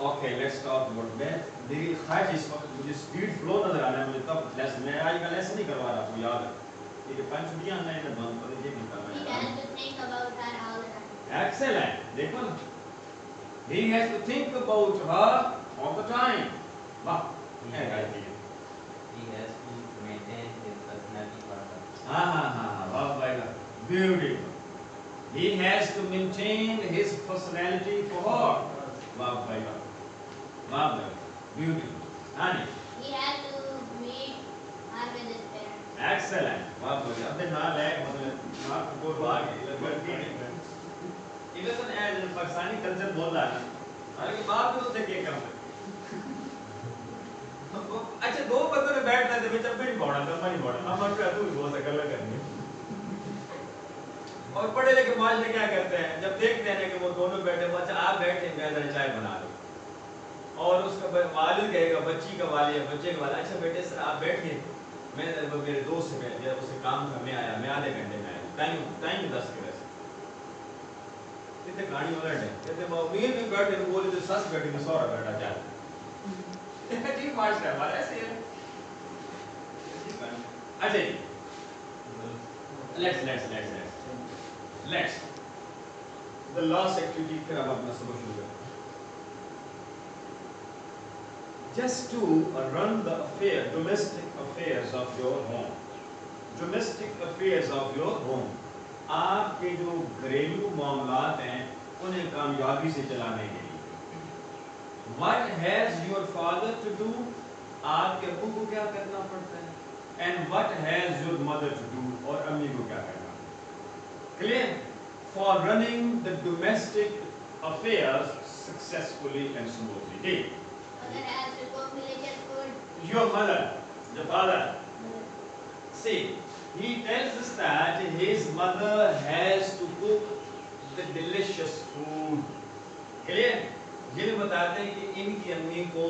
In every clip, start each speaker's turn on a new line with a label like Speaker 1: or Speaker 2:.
Speaker 1: Okay let's talk about math. मेरी ख्वाहिश इस वक्त मुझे स्पीड फ्लो नजर आ रहा है, मुझे तब लेसन मैं आज का लेसन नहीं करवा रहा, आपको याद है ये 5 छुट्टियां हैं इन्हें बंद कर दीजिए नहीं करना है। एक्सीलेंट, देखो ना, he has to think about her all the time. वाह,
Speaker 2: he has to maintain his personality for her.
Speaker 1: हाँ, वाह भाई वाह, beautiful. He has to maintain his personality for her. वाह भाई वाह, beautiful. हाँ
Speaker 3: He has to meet her with his parents.
Speaker 1: Excellent. वाह भाई, अब ना ले मतलब ना को भाग लगती है। इधर ऐड पाकिस्तानी कल्चर बोल रहा है, हालांकि बात भी उससे क्या कम है। अच्छा दो बंदों ने बैठना है, मैं चप्पे नहीं बोड़ा, चप्पा नहीं बोड़ा, हम अपने तू भी बहुत अकल करनी। और पढ़े लिखे माशरे क्या करते हैं, जब देखते हैं कि वो दोनों बैठे, अच्छा आप बैठे, मैं जरा चाय बना दूं, और उसका वालिद कहेगा बच्ची का वालिद, बच्चे का वालिद, अच्छा बेटे सर आप बैठिए, मैं मेरे दोस्त से मैं उससे काम था, मैं आया, मैं आधे घंटे में आया, टाइम 10 के वैसे कितने कहानी वाला है, कहते मम्मी भी बैठे बोले तो सस बैठी तो सौरा बैठा जाए। ठीक माशरा हमारा ऐसे है। अच्छा let's the last activity, फिर हम अपना सबक शुरू करें। Just to run the domestic affairs of your home. Domestic affairs of your home. आपके जो घरेलू मामलात हैं उन्हें कामयाबी से चलाने के लिए What has your father to do? आपके अब्बू को क्या करना पड़ता है? And what has your mother to do? और अम्मी को क्या करना पड़ता है? Clear? For running the domestic affairs successfully and smoothly.
Speaker 3: Mother has to cook delicious food.
Speaker 1: Your mother, the father. See, he tells us that his mother has to cook the delicious food. Clear? ये बताते हैं कि इनकी अम्मी को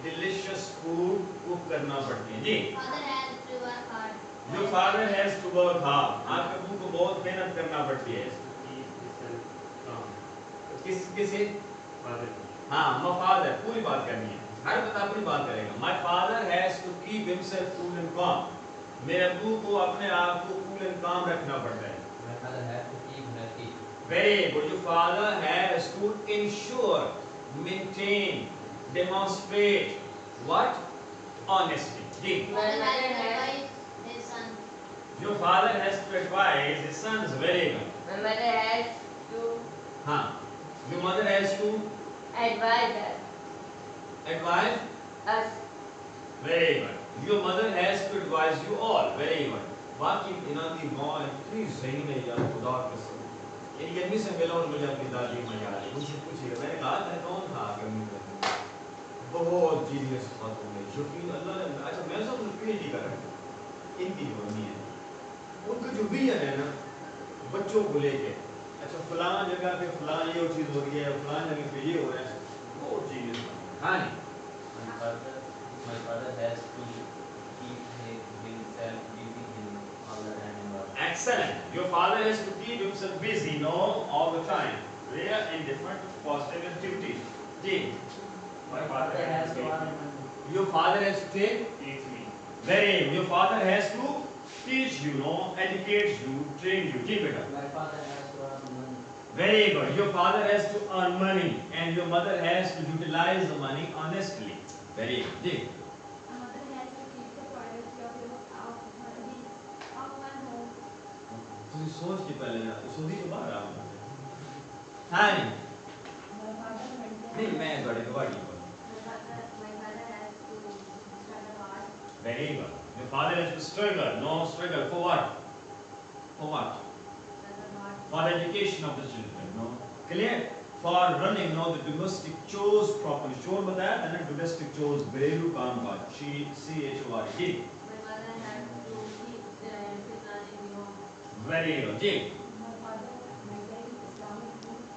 Speaker 1: delicious food cook करना पड़ती है। जी।
Speaker 3: Father has to work hard.
Speaker 1: Your father has to work hard. आपके अब्बू को बहुत मेहनत करना पड़ती है। किसे? हाँ, my father पूरी बात करनी है। हर बंदा अपनी बात करेगा। My father has to keep himself cool and calm. मेरे अब्बू को अपने आप को cool and calm रखना पड़ता है।
Speaker 2: My father has to keep healthy.
Speaker 1: Very good. Your father has to ensure, maintain, demonstrate what? Honesty. Ji.
Speaker 3: Father has to advise his son.
Speaker 1: Your father has to advise his sons. Very good.
Speaker 4: My mother has to
Speaker 1: हाँ, your mother has to
Speaker 4: advise us.
Speaker 1: Advise. Very good. Your mother has to advise you all. Very good. बाकी इनामी माँ इतनी ज़हीन है यार, खुदा कसम। इनकी अम्मी से मिला और मुझे अपनी दादी माँ याद है। मुझे पूछिएगा, मैंने कहा था कौन था आपकी अम्मी का? बहुत जीनियस खातून है, यकीन अल्लाह ने। अच्छा मैं सब PhD कर रहा हूँ। इनकी जो अम्मी है, उनका जो विजन है ना, बच्चों को लेके, अच्छा फलां जगह पे फलां ये चीज़ हो रही है, फलां जगह पे ये हो रहा है, बहुत जीनियस। हाँ नहीं।
Speaker 2: My father has to keep himself busy in all the time in work.
Speaker 1: Excellent. Your father has to keep himself busy, no, all the time. Clear in different positive activities. Ji.
Speaker 5: My father has to earn money.
Speaker 1: Your father has to
Speaker 5: Teach me.
Speaker 1: very. Your father has to teach you, no, educate you, train you. जी बेटा.
Speaker 5: My father has to earn money.
Speaker 1: Very good. Your father has to earn money, and your mother has to utilize the money honestly. Very good. Ji.
Speaker 6: A mother has to keep the privacy of one home.
Speaker 1: तुझे सोच के पहले ना, सोची के बाद आओ। हाँ नहीं।
Speaker 6: My father maintains.
Speaker 1: नहीं मैं बड़े को बाड़ी को।
Speaker 6: My father has to struggle hard.
Speaker 1: Very good. Your father has to struggle. No struggle for what? For what?
Speaker 6: Struggle hard.
Speaker 1: For the education of the children. No. Clear? For running, no, the domestic chores properly. Chore बताया था ना, domestic chores घरेलू काम काज. CHORE. Ji.
Speaker 6: My mother has to keep the fitna in the home.
Speaker 1: Very good. Ji.
Speaker 6: My father maintains Islamic rules.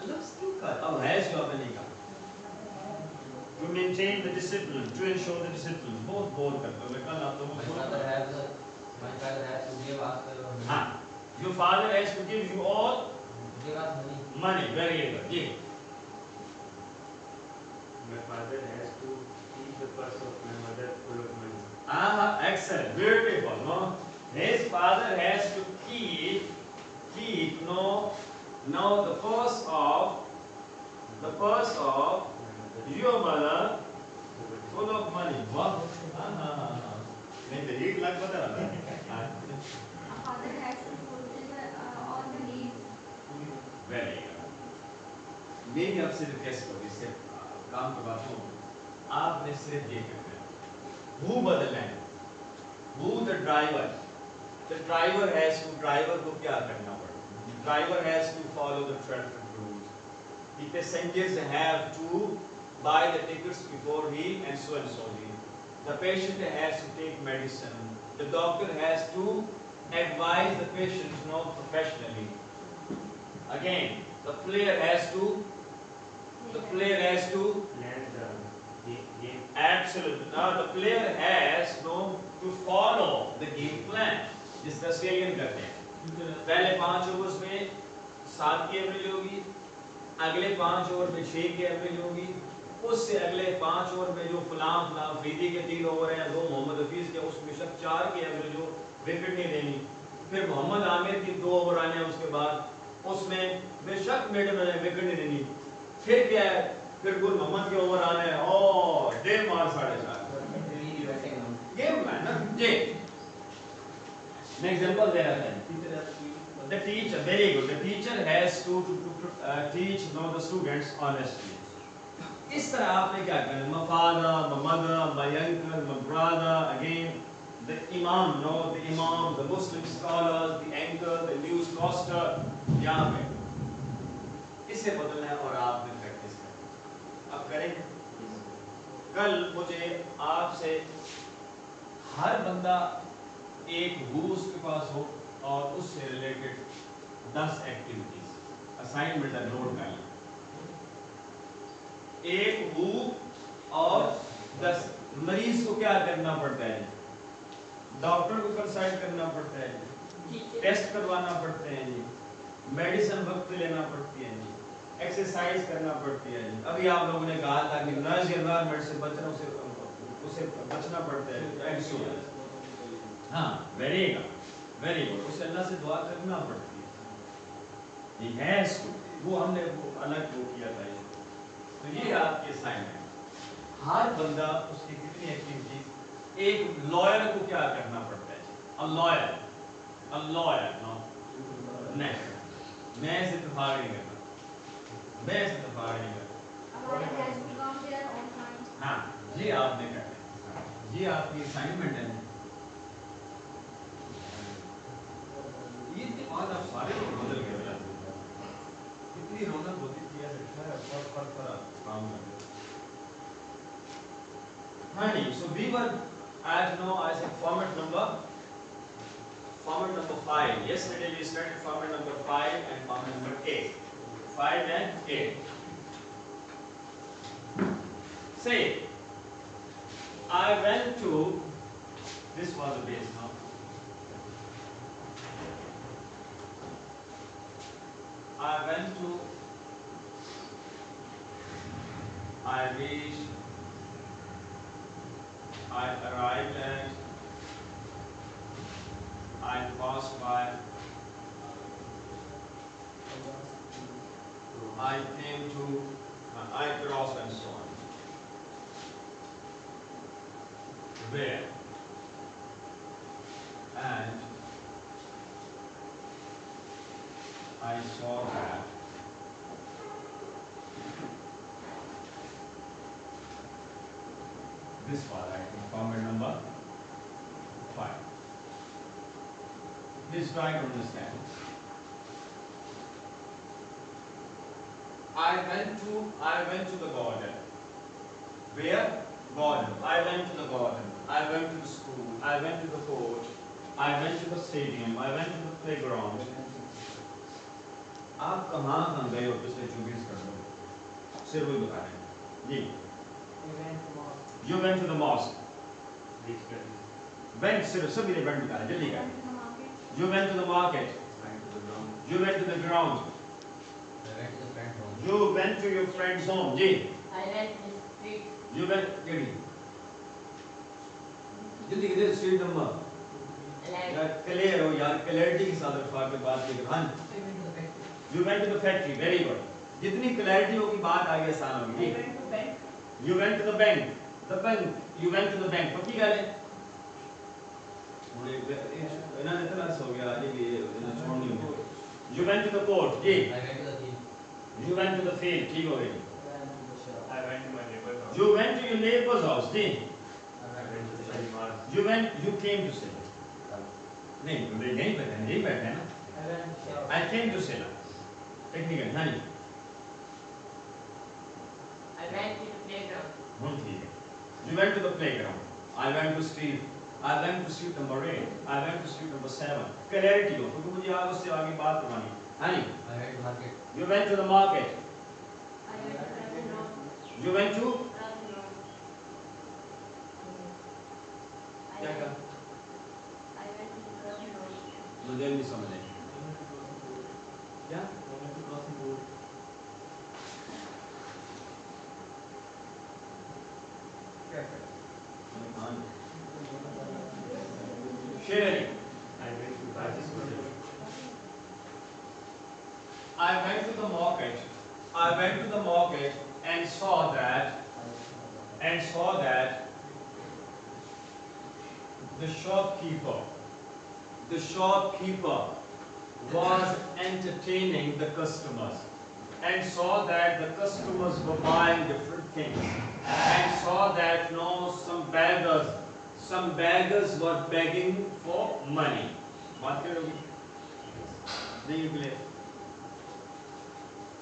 Speaker 1: लफ्ज़ क्यों कर? अब है जो आपने नहीं कहा. To maintain the discipline, to ensure the discipline. बहुत बोर करते हो. कल आप लोगों
Speaker 2: My
Speaker 1: को.
Speaker 2: father has to give us
Speaker 1: हाँ. Your father has to give you all
Speaker 2: give us money.
Speaker 1: money. Very good. Ji. Excellent, beautiful. No, his father has to keep no the purse of your mother full of money. Wow. नहीं तो 1 लाख बता रहा था.
Speaker 6: A father has to fulfill all the needs.
Speaker 1: Very good. मेरी आपसे request होगी इससे काम करवाता हूँ. आपने सिर्फ ये करना है. Who बदलना है? Who the driver? The driver has to driver को क्या करना पड़ेगा? The driver has to follow the traffic rules. The passengers have to buy the tickets before he and so he. The patient has to take medicine. The doctor has to advise the patient professionally. Again, the player has to
Speaker 5: Land the game.
Speaker 1: absolutely. Now the player has to follow the game plan. जिसका Australian करते हैं. पहले 5 overs में 7 की average होगी, अगले 5 over में 6 की एवरेज होगी, उससे अगले 5 ओवर में जो फलां फरीदी के 3 ओवर हैं, 2 मोहम्मद हफीज के, उसमें शक 4 की एवरेज हो, विकेट नहीं देनी. फिर मोहम्मद आमिर की 2 ओवर आने हैं, उसके बाद उसमें बेशक मिड में विकेट नहीं देनी. फिर क्या है, फिर गुल मोहम्मद के ओवर आने हैं और डे मार 4.5. गेम प्लान ना जी. मैं एग्जांपल दे रहा था. The teacher, very good. The teacher has to teach the students honestly. इस तरह आपने क्या करना? My father, my mother, my uncle, my brother, again the imam, the Muslim scholars, the anchor, the newscaster, यहाँ पे इसे बदलना है और आपने प्रैक्टिस करना. अब करेंगे. कल मुझे आपसे हर बंदा एक हु उसके पास हो और उससे रिलेटेड 10 एक्टिविटीज असाइनमेंट नोट कर लें. एक हु और 10. मरीज को क्या करना पड़ता है? डॉक्टर को कंसल्ट करना पड़ता है, टेस्ट करवाना पड़ते हैं जी, मेडिसिन वक्त पे लेना पड़ती है जी, एक्सरसाइज करना पड़ती है जी. अभी आप लोगों ने कहा था कि नॉइज एनवायरनमेंट से बचना, उसे बचना पड़ता है. हाँ, वेरी गुड. उसे अल्लाह से दुआ करना पड़ती है. He has to. वो हमने अलग वो किया था. तो ये आपके असाइनमेंट. हर बंदा उसकी कितनी एक्टिविटीज. एक लॉयर को क्या करना पड़ता है? अ लॉयर नहीं, मैं से इत्तेफाक नहीं करना.
Speaker 6: A lawyer has to come there on time.
Speaker 1: हाँ, ये आपने करना है. ये आपकी असाइनमेंट है. ये दिमाग आप सारे लोग बदल गए. इतनी रौनक होती थी ऐसे पर काम करते. हाँ जी. So we were at I said format number 5. Yesterday we started format number 5 and format number 8. 5 and 8. Say, I went to. This was the base now. I went to. I reached. I arrived at. I passed by. I came to. I crossed and so on. Where? And I saw that this was format number 5. Please try to understand. I went to the garden. Where? Garden. I went to the garden. I went to the school. I went to the court. I went to the stadium. I went to the playground. आप कहाँ गए हो पिछले 24 घंटों? सिर्फ वही बता रहे हैं जी. You went to the mosque. Went सिर्फ सभी ने went बता रहे हैं. जल्दी करें. You went to the market. You went to the ground. You went to your friend's home. Ji.
Speaker 4: I went to the street.
Speaker 1: You went. जल्दी कीजिए स्ट्रीट नंबर
Speaker 4: Like,
Speaker 1: यार क्लियर हो यार क्लैरिटी के साथ रफा के बात की हाँ you went to the factory very good जितनी क्लैरिटी होगी बात आगे आसान होगी
Speaker 6: I went to bank.
Speaker 1: You went to the bank you went to the bank पक्की गल है इन्होंने इतना हो गया ये भी छोड़नी होगी you went to the court जी
Speaker 2: I went to the field.
Speaker 1: You went to the field ठीक हो गई
Speaker 5: I went to my neighbor's house.
Speaker 1: You went to your neighbour's house जी
Speaker 5: I went to the Shalimar.
Speaker 1: you came to Silla नहीं यहीं बैठे हैं यहीं बैठे हैं ना I came to Silla technical हाँ जी
Speaker 4: I went to the playground.
Speaker 1: हम ठीक है you went to the playground I went to street number 8 I went to street number 7 clarity हो क्योंकि मुझे आगे उससे आगे बात करवानी है हाँ जी
Speaker 2: I went to market.
Speaker 1: you went to the market
Speaker 6: I went to Craven Road.
Speaker 1: you went to
Speaker 3: Craven Road.
Speaker 1: क्या कहा
Speaker 3: I went to Craven Road.
Speaker 1: मुझे नहीं समझ आई क्या शेर
Speaker 5: I went to Rajesh Hotel.
Speaker 1: I went to the market. I went to the market and saw that the shopkeeper was entertaining the customers and saw that the customers were buying different things and saw that some beggars were begging for money. बात करोगी? नहीं clear.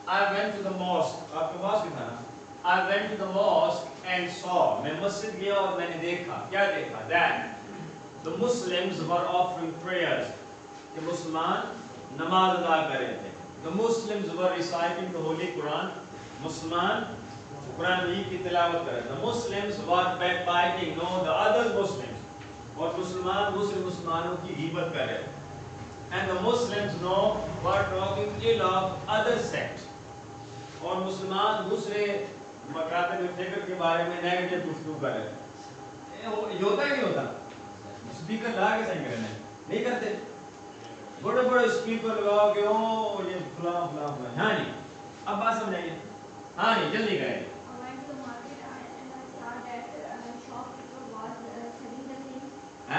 Speaker 1: I went to the mosque. आपके पास भी था ना? I went to the mosque and saw. मैं मस्जिद गया और मैंने देखा. क्या देखा? That the Muslims were offering prayers. कि मुसलमान नमाज अदा कर रहे थे. The Muslims were reciting the Holy Quran. मुसलमान कुरान मजीद की तिलावत कर रहे थे. The Muslims were backbiting the other Muslims. और मुसलमान दूसरे मुसलमानों की गीबत कर रहे थे. And the Muslims were talking ill of other sects. और मुसलमान दूसरे मकातब फिक्र के बारे में नेगेटिव गुफ्तगू कर रहे थे. ये होता है नहीं होता? स्पीकर लगा के सही करना है. नहीं करते. बड़े बड़े स्पीकर लगाओ कि ओ ये फला फला फला. हाँ जी. अब बात समझाइए. हाँ जी जल्दी करें.
Speaker 6: I went to the market and I saw that shopkeeper was selling the things.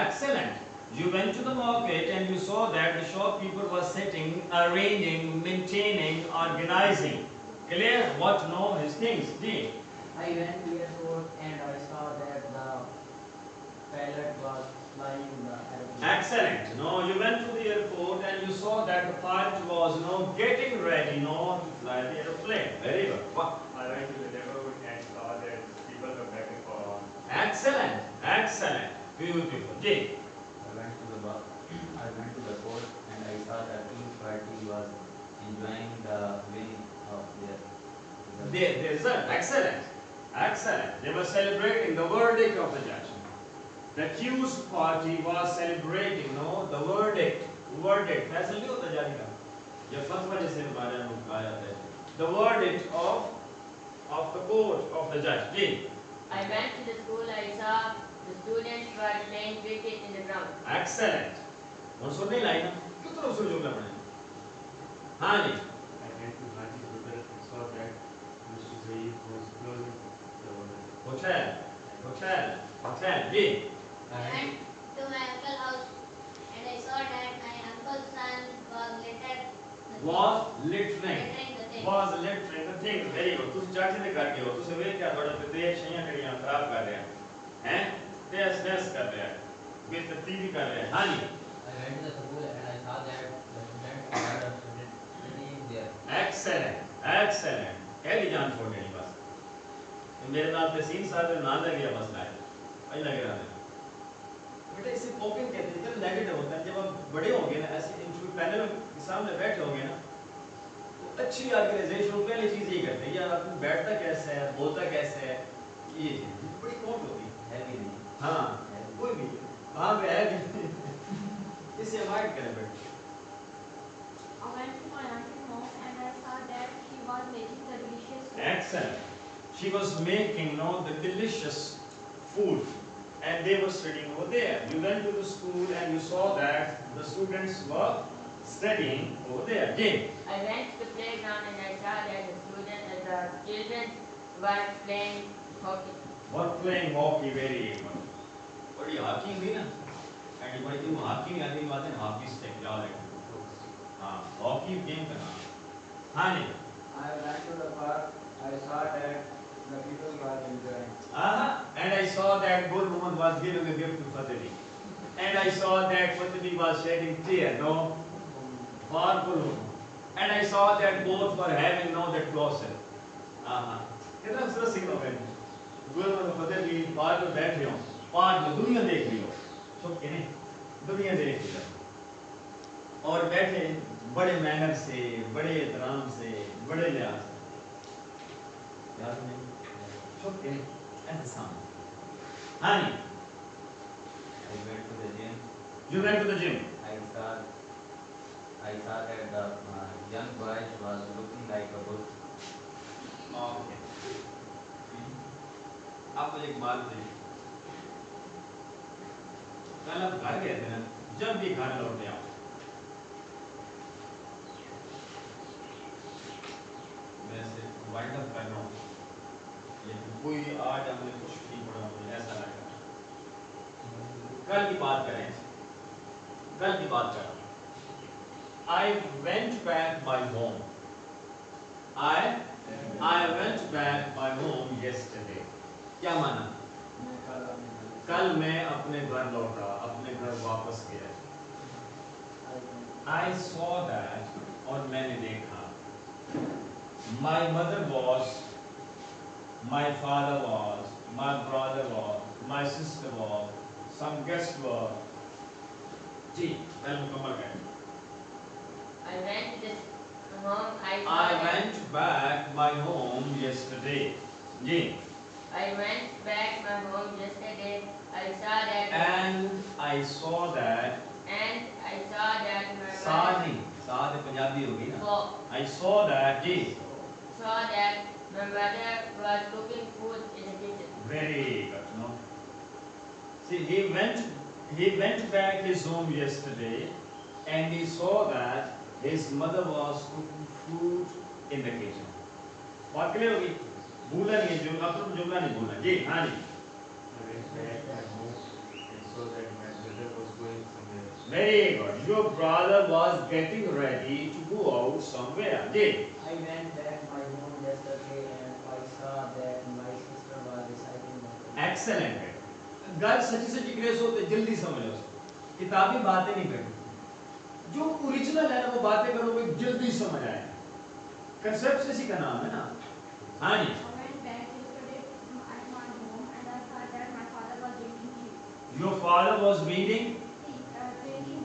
Speaker 1: Excellent. You went to the market and you saw that the shopkeeper was sitting, arranging, maintaining, organizing. Clear? What know his things? Ji.
Speaker 7: I went to the airport and I saw that the pilot was flying the airplane.
Speaker 1: Excellent. No, you went to the airport and you saw that the pilot was getting ready to fly the airplane. Very good. What?
Speaker 5: I went to the neighborhood and saw that people were begging for.
Speaker 1: Excellent. Excellent. Beautiful. Ji.
Speaker 2: I went to the court and I saw that each party was enjoying the winning of their
Speaker 1: The result. Excellent. Excellent. They were celebrating the verdict of the judge. The accused party was celebrating the verdict. Verdict. फैसला नहीं होता जारी का. ये फतवा जैसे हमारे यहाँ कहा जाता है. The verdict of the court of the judge. Ji.
Speaker 4: I went to the school. I saw the students were playing cricket in the ground.
Speaker 1: Excellent. और सुनने लाई ना. कितना उसे जो करना है. हाँ जी.
Speaker 5: I went to Rajesh Hotel and saw that Mr. Zaid was closing the hotel. Hotel. Ji.
Speaker 3: I went to my uncle's house and I saw that my uncle's son
Speaker 1: was littering.
Speaker 3: littering the thing.
Speaker 1: Was littering the things. Very good. तुम चाची ने कर दियो. तुझे वे क्या थोड़ा प्रदेश यहाँ कड़ियाँ खराब कर रहे हैं. टेस्ट कर रहे हैं. बेतरतीबी कर रहे हैं. हाँ जी.
Speaker 2: I went to the school and I saw that the students had a student studying there.
Speaker 1: Excellent. कहली जान छोड़ने की बस. मेरे नाम तहसीन साहब नाम लग गया मसला है. आई लग रहा है. बेटा इसे कॉपिंग कहते हैं. इतना नेगेटिव होता है. जब आप बड़े होंगे ना ऐसे इंटरव्यू पैनल के सामने बैठे होंगे ना तो अच्छी ऑर्गेनाइजेशन पहली चीज ये करते हैं यार आदमी बैठता कैसे है बोलता कैसे है ये चीज बड़ी कॉट होती है.
Speaker 2: है भी नहीं.
Speaker 1: हाँ कोई भी वहाँ पे है भी. इसे अवॉइड करें बेटा.
Speaker 6: I went to my auntie's home and I saw that she was making the delicious food.
Speaker 1: Excellent. She was making the delicious food. and they were studying over there. You went to the school and you saw that the students were studying over there. Jane.
Speaker 4: I went to the playground and I saw that the children were playing hockey.
Speaker 1: Were playing hockey very good. बड़ी hockey हुई ना? And बड़ी तुम hockey में आने की बात है ना, हॉकी स्टेक याद है? हाँ, हॉकी गेम का नाम. हाँ नहीं.
Speaker 7: I went to the park. I saw that the people were enjoying.
Speaker 1: And I saw that Gul Muhammad was giving a gift to Fateh. And I saw that Fateh was shedding tears, no? For Gul Muhammad. And I saw that both were having now that closet. कितना सरस signal है. Gul Muhammad और Fateh भी park में बैठे हो. Park में दुनिया देख रही हो. सब किने दुनिया देख रही हो. और बैठे बड़े मैनर से, बड़े एहतराम से, बड़े लिहाज से. याद नहीं? सब किने ऐसे सामने. Honey,
Speaker 2: I went to the gym.
Speaker 1: you went to the gym.
Speaker 2: I saw that the young boy was looking like a bull.
Speaker 1: Okay. आप मुझे एक बात बताइए. कल आप घर गए थे ना? जब भी घर लौटे आओ, मैं सिर्फ वाइंड अप कर रहा हूँ. लेकिन कोई आज हमने कुछ नहीं पढ़ा, मुझे ऐसा लगा. कल की बात करें. कल की बात करें. I went back my home. I went back my home yesterday. क्या माना? कल मैं अपने घर लौटा, अपने घर वापस गया. I saw that, और मैंने देखा. My mother was, my father was, my brother was, my sister was, some guests were. जी, पहले मुकम्मल करें.
Speaker 4: I went to this home. I
Speaker 1: went back my home yesterday. Ji.
Speaker 4: I went back my home yesterday. I saw that.
Speaker 1: And I saw that.
Speaker 4: And I saw that my
Speaker 1: साथ ही, साथ पंजाबी होगी ना.
Speaker 4: mother
Speaker 1: I saw that. जी.
Speaker 4: saw that my mother was cooking food in the kitchen.
Speaker 1: Very good. No. See, he went back his home yesterday, and he saw that his mother was cooking food in the kitchen. बात clear होगी? भूलना नहीं, जो अपना जुमला नहीं भूलना. जी, हाँ जी.
Speaker 5: I went back my home and saw that my brother was going somewhere.
Speaker 1: Very good. Your brother was getting ready to go out somewhere. Ji.
Speaker 7: I went back my home yesterday and I saw that my sister was reciting the Quran.
Speaker 1: Excellent. गल सच्ची सच्ची grace हो तो जल्दी समझ लो. किताबी बातें नहीं करनी. जो ओरिजिनल है ना वो बातें करोगे जल्दी समझ आएगा. कंसेप्ट इसी का नाम है ना. हाँ जी.
Speaker 6: I went back yesterday at my home and I saw that my father was drinking tea.
Speaker 1: Your father was reading.
Speaker 6: Drinking tea.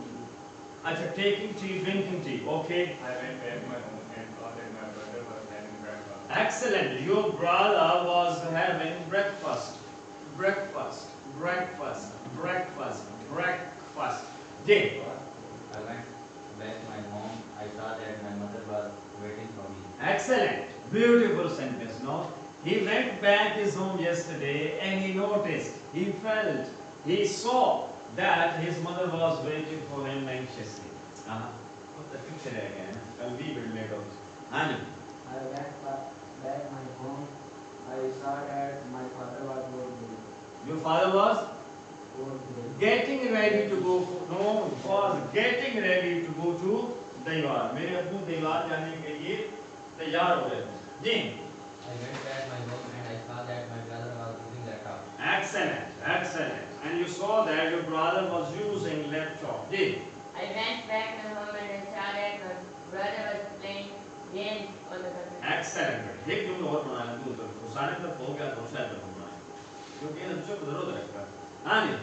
Speaker 1: अच्छा, taking tea, drinking tea. Okay.
Speaker 5: I went back my home and saw that my brother was having breakfast.
Speaker 1: Excellent. Your brother was having breakfast. Breakfast. Breakfast. Breakfast. Breakfast. Jay.
Speaker 2: I went back my home. I saw that my mother was waiting for me.
Speaker 1: Excellent. Beautiful sentence, no? He went back his home yesterday and he noticed, he felt, he saw that his mother was waiting for him anxiously. What the picture again? I'll be a bit later. Honey.
Speaker 7: I went back my home. I saw that my father was going.
Speaker 1: Your father was
Speaker 7: Going.
Speaker 1: getting ready to go. Was getting ready to go to दीवार. मेरे अब्बू दीवार जाने के लिए तैयार हो रहे थे. जी.
Speaker 2: I went back my home and I saw that my brother was using laptop.
Speaker 1: Excellent. Excellent. And you saw that your brother was using laptop. Ji.
Speaker 4: I went back my home and I saw that my brother was playing games on the computer.
Speaker 1: Excellent. एक जुमला और बनाना तू तो सारे तक हो गया तो शायद तक बनाए. क्योंकि ये चुप जरूर रखता. हाँ जी.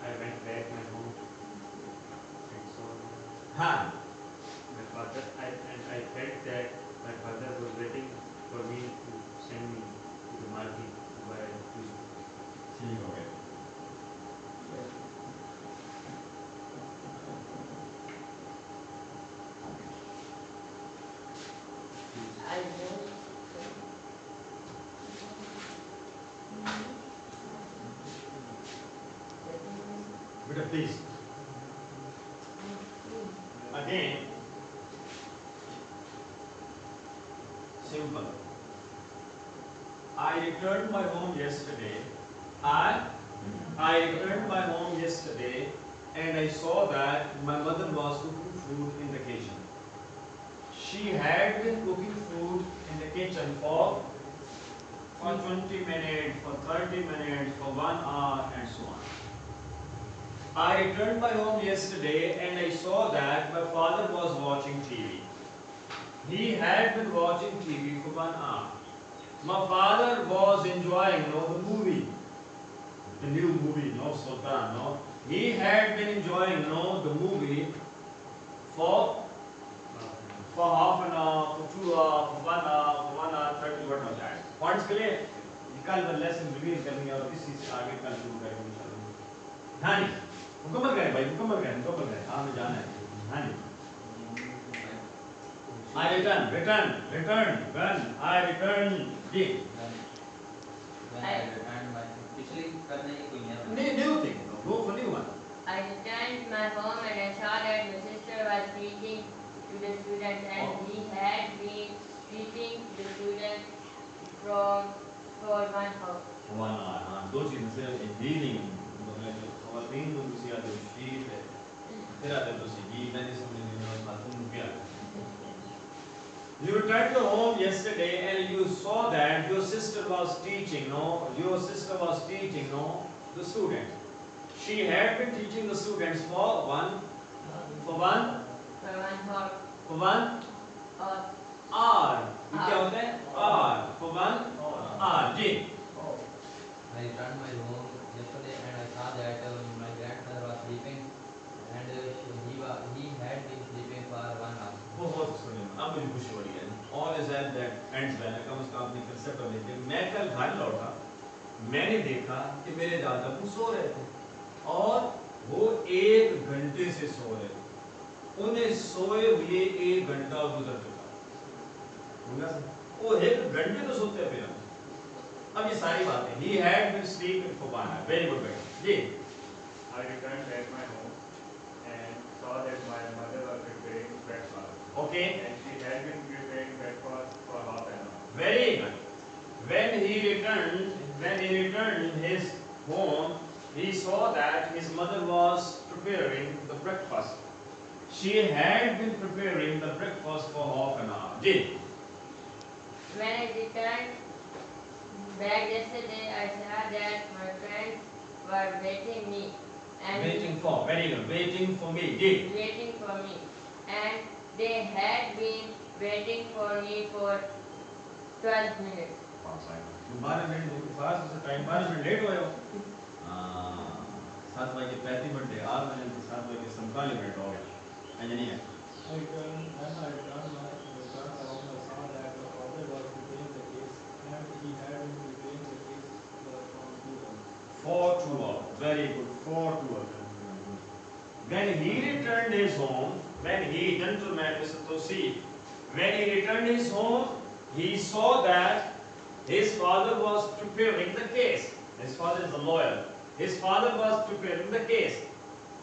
Speaker 5: I went back my home and saw
Speaker 1: हाँ.
Speaker 5: my father. I felt that my father was waiting for me to send me to the market to buy food.
Speaker 1: ठीक हो गया.
Speaker 4: I went.
Speaker 1: Beta, please. Again, simple. I returned my home yesterday. I returned my home yesterday and I saw that my mother was cooking food in the kitchen. She had been cooking food in the kitchen for 20 minutes, for 30 minutes, for 1 hour and so on. I returned my home yesterday and I saw that my father was watching TV. He had been watching TV for 1 hour. My father was enjoying, the movie, the new movie, Sultan, He had been enjoying, the movie for half an hour, for 2 hours, for 1 hour, for 1 hour, 30, what was that? Points के लिए कल lesson reveal करनी और इसी से आगे कल शुरू करेंगे इंशाल्लाह। हाँ जी, मुकम्मल करें भाई, मुकम्मल करें, हमें जाना है। हाँ जी। I return, when I return, ji.
Speaker 2: When I returned my पिछली करने की कोई नहीं
Speaker 1: नहीं, new thing, go for new one.
Speaker 4: I returned my home and I saw that my sister was speaking to the students and he had been speaking to the students for 1 hour.
Speaker 1: 1 hour, हाँ, दो चीज़ें से reading, मतलब जो खवातीन को दूसरी आते हैं sheet है, फिर आते हैं दूसरी ही, मैंने समझ नहीं खातून क्या है। You returned to home yesterday and you saw that your sister was teaching, your sister was teaching, the students. She had been teaching the students for one
Speaker 4: hour.
Speaker 1: hour. ये क्या होता है? Hour. For 1 hour. Ji.
Speaker 2: I returned my home yesterday and I saw that my grandmother was sleeping and he had been sleeping for 1 hour.
Speaker 1: बहुत सुनिए, अब मुझे खुशी हो रही है। All is well that ends well. कम से कम अपनी कंसेप्ट और लेके मैं कल घर लौटा, मैंने देखा कि मेरे दादाबू सो रहे थे और वो 1 घंटे से सो रहे थे। उन्हें सोए हुए 1 घंटा गुजर चुका। वो 1 घंटे तो सोते हैं फिर। अब ये सारी बातें। He had been sleeping for 1 hour. Very good, better. जी।
Speaker 5: I returned back my home and saw that my mother was preparing breakfast.
Speaker 1: Okay.
Speaker 5: And she had been preparing breakfast for half an hour.
Speaker 1: Very good. When he returned his home, he saw that his mother was preparing the breakfast. She had been preparing the breakfast for half an hour. Ji.
Speaker 4: When I returned back yesterday, I saw that my friends were waiting me. And
Speaker 1: Waiting for, very good. Waiting for me. Ji.
Speaker 4: waiting for me. And they had been waiting for me for 12 minutes.
Speaker 1: 12 minute fast से time 12 minute late हुए हो। 7:35 8 minute 7:47 हो गया। Engineer.
Speaker 8: When I returned home, I saw that my father was preparing the case and he had been preparing the case from 2 hours.
Speaker 1: For 2 hours. Very good. For 2 hours. When he returned his home, gentleman Mr. Tosi, when he returned his home, he saw that his father was preparing the case. His father is a lawyer. His father was preparing the case.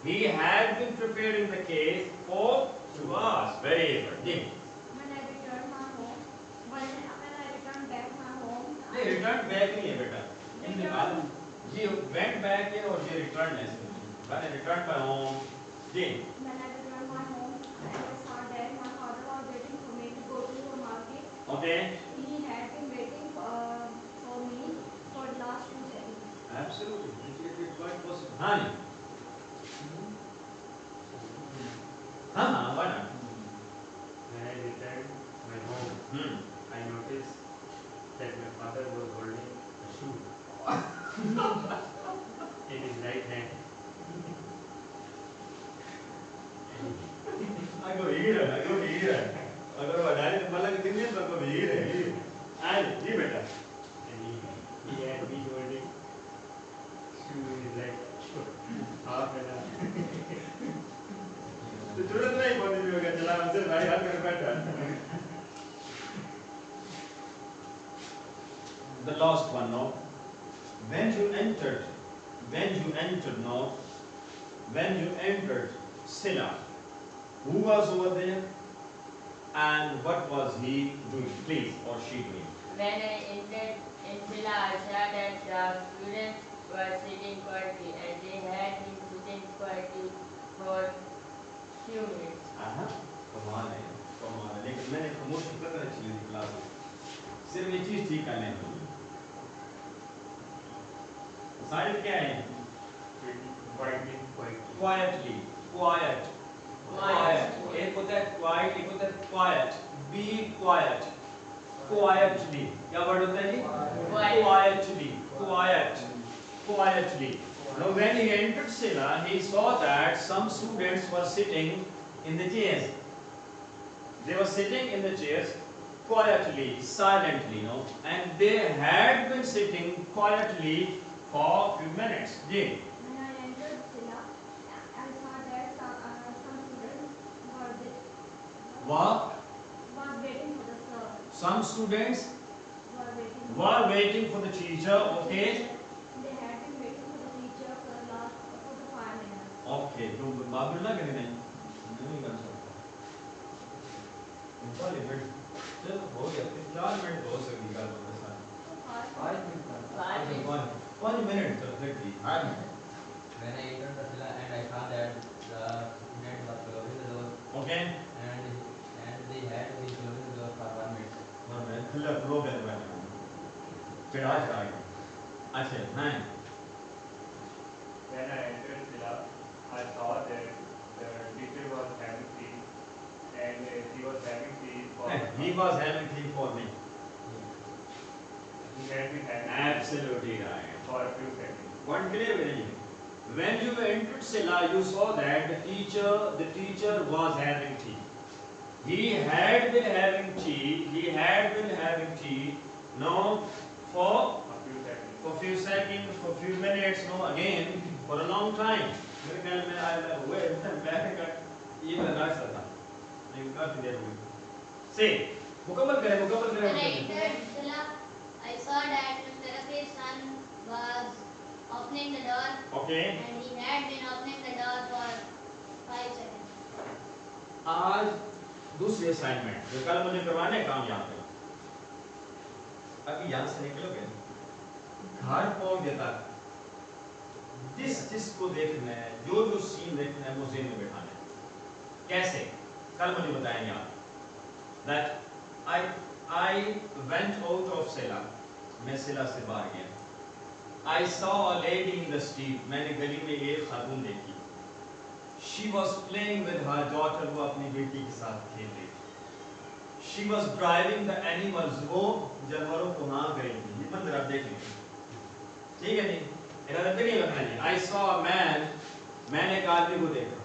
Speaker 1: He had been preparing the case for 2 hours. Very good.
Speaker 6: When I returned my home, when I returned back my home,
Speaker 1: नहीं return back नहीं है बेटा इन निकाल ये went back है और ये return है when I returned my home ji
Speaker 6: when I returned my home, and I saw that my father was waiting for me to go to the market.
Speaker 1: okay
Speaker 6: He had been waiting for me for the last 2 seconds.
Speaker 1: absolutely it's quite possible हाँ जी हाँ why not
Speaker 5: When I returned my home, I noticed that my father was holding a shoe in his right hand.
Speaker 1: अगर हीर है अगर वो डाले तो मतलब कितने दिन तक हीर है आज जी बेटा
Speaker 5: And he had been holding shoe in his right half an hour.
Speaker 1: तो जरूरत नहीं पड़ती भी होगा चला हमसे भाई हाथ में बैठा the last one no when you entered no when you entered Silla, who was over there and what was he doing, please, or she doing?
Speaker 4: When I entered in Silla, I saw that the students were sitting quietly and they had been sitting quietly for few minutes.
Speaker 1: कमाल है, कमाल है। लेकिन मैंने खामोशी पकड़ रखी थी क्लास में, सिर्फ ये चीज ठीक करने में। साइड क्या है?
Speaker 5: quietly.
Speaker 1: Quietly, quiet, quiet। एक होता है quiet, एक होता है quiet। Be quiet, quietly। क्या वर्ड होता है जी? Quietly, quiet, quietly। Now when he entered Silla, he saw that some students were sitting in the chairs. They were sitting in the chairs quietly, silently, no, and they had been sitting quietly for a few minutes. Ji.
Speaker 6: When I entered Silla, I saw that some students was waiting for the sir.
Speaker 1: Some students
Speaker 6: Were
Speaker 1: were
Speaker 6: waiting.
Speaker 1: waiting for the teacher. Okay.
Speaker 6: They had been waiting for the teacher for the 5 minutes.
Speaker 1: Okay. तो बाबू ना करें नहीं कर सकता। 40 minute चलो हो गया, 4 minute हो सकती है आपके साथ।
Speaker 7: 5 minutes.
Speaker 4: 5 minutes.
Speaker 1: 5 मिनट तो फिर भी 5 minute.
Speaker 2: When I entered the Silla and I saw that the students were closing the door
Speaker 1: Okay.
Speaker 2: and they had been closing the door for 1 minute.
Speaker 1: और मैं खुला फ्लो कर बैठा हूँ। फिर आज आ गया। अच्छा हाँ।
Speaker 5: When I entered Silla, I saw that the teacher was having tea, and he was having tea for.
Speaker 1: He was having tea for me.
Speaker 5: He had been having
Speaker 1: Absolutely right.
Speaker 5: for a few seconds.
Speaker 1: Point clear with you. When you entered Silla, you saw that the teacher was having tea. He had been having tea. He had been having tea. No, for few seconds, for few minutes. No, again for a long time. मेरे ख्याल में I wait बैठने का ये मैं रास्ता था। लेकिन काफी देर हुई। Say, मुकम्मल करें।
Speaker 3: When I entered Silla, I saw that Mr. Rafi's son was opening the door.
Speaker 1: Okay.
Speaker 3: And he had been opening the door for 5 seconds.
Speaker 1: आज दूसरी असाइनमेंट जो कल मुझे करवाने काम याद है। अभी यहाँ से निकलोगे घर पहुंचने तक जिसको देखना है, जो सीन देखना है, वो ज़हन में बैठाना है। कैसे? कल मुझे बताएंगे आप। That I went out of Silla, मैं सिला से बाहर गया। I saw a lady in the street, मैंने गली में एक खातून देखी। She was playing with her daughter, वो अपनी बेटी के साथ खेल रही थी। She was driving the animals, वो जानवरों को हाँक रही थी। ये मंजर आप देख लीजिए। ठीक है नहीं? इधर पे नहीं लगना है। I saw a man, मैंने एक आदमी को देखा।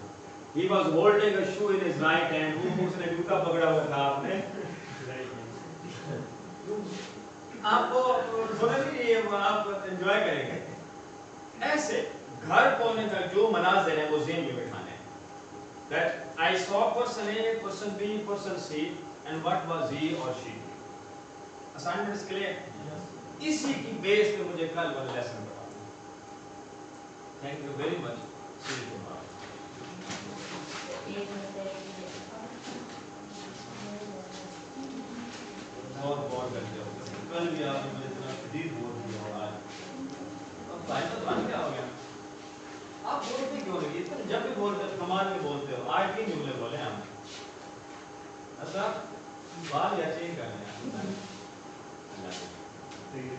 Speaker 1: He was holding a shoe in his right hand, वो उसने जूता पकड़ा हुआ था आपने। आपको समझ नहीं आप एंजॉय करेंगे। ऐसे घर पहुंचने तक जो मनाज़िर है वो ज़हन में बैठाने हैं। That I saw person A, person B, person C, and what was he or she? Assignment is clear? इसी की बेस पे मुझे कल वाला लेसन बताओ। Thank you very much. See you tomorrow. बहुत करते हो। कल भी आपने मुझे इतना शदीद बोल दिया और आज अब भाई तो बन क्या हो गया? आप बोलते क्यों नहीं? इतना जब भी बोलते हो कमाल में बोलते हो। आज भी जुमले बोले हम। अच्छा बात या चेंज करना है।
Speaker 5: तो ये